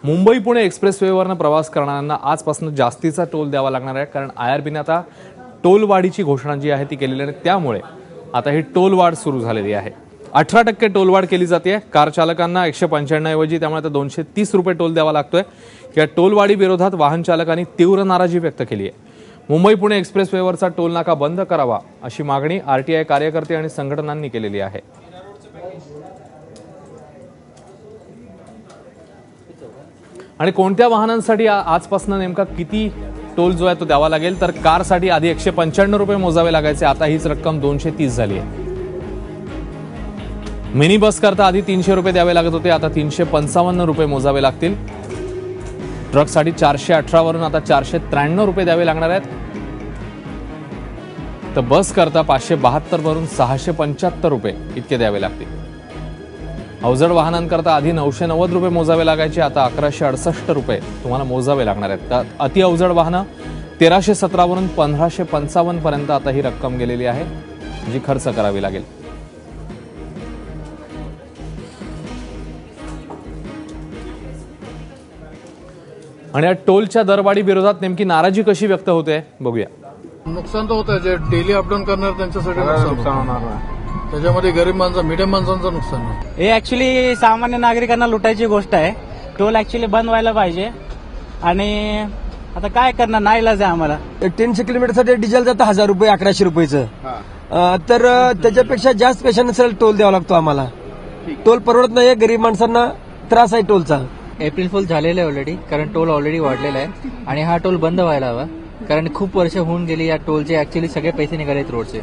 मुंबई पुणे एक्सप्रेसवेवरनं प्रवास करणाऱ्यांना आजपासून जास्तीचा टोल द्यावा लागणार आहे, कारण IRBने आता टोलवाढीची घोषणा जी आहे ती केलेली आहे। त्यामुळे आता ही टोलवाढ सुरू झालेली आहे। 18% टोलवाढ केली जाते। कार चालकांना 195 ऐवजी त्यामुळे आता 230 रुपये टोल द्यावा लागतोय। या टोलवाढी विरोधात वाहन चालकांनी तीव्र नाराजी व्यक्त केली आहे। मुंबई पुणे एक्सप्रेसवेवरचा टोल नाका बंद करावा अशी मागणी RTI कार्यकर्ते आणि संघटनांनी केलेली आहे। आणि कोणत्या वाहनांसाठी आजपासून नेमका किती टोल जो आहे तो द्यावा लागेल, तर कारसाठी आधी 195 रुपये मोजावे लागायचे, आता हीच रक्कम 230 झाली आहे। मिनी बस करता आधी 300 रुपये द्यावे लागत होते, आता 355 रुपये मोजावे लागतील। ट्रकसाठी 418 वरून आता 493 रुपये द्यावे लागणार आहेत, तर बस करता 572 वरून 675 रुपये इतके द्यावे लागतील। अवजड वाहनांकरता आधी 990 रुपये मोजावे लागायचे, आता 1168 रुपये तुम्हाला मोजावे लागणार आहेत। तर अति अवजड वाहनं 1317 वरून 1555 पर्यंत आता ही रक्कम गेलेली आहे, जी खर्च करावी लागेल। आणि या टोलच्या दरवाढी विरोधात नेमकी नाराजी कशी व्यक्त होते बघूया। नुकसान तर होतं, जे डेली अपडाऊन करणार त्यांच्यासाठी नुकसान होणार आहे। त्याच्यामध्ये गरीब माणसं, मीडियम माणसांचं नुकसान आहे। हे ऍक्च्युली सामान्य नागरिकांना लुटायची गोष्ट आहे। टोल ऍक्च्युली बंद व्हायला पाहिजे आणि आता काय करणार, नाईलाज आहे आम्हाला। 300 किलोमीटरसाठी डिझेल जातं 1000 रुपये 1100 रुपयाचं, तर त्याच्यापेक्षा जास्त पैशाने टोल द्यावा लागतो आम्हाला। टोल परवडत नाही, गरीब माणसांना त्रास आहे टोलचा। एप्रिल फुल झालेलं आहे ऑलरेडी, कारण टोल ऑलरेडी वाढलेला आहे आणि हा टोल बंद व्हायला हवा, कारण खूप वर्ष होऊन गेली या टोलचे ऍक्च्युली सगळे पैसे निघालेत रोडचे।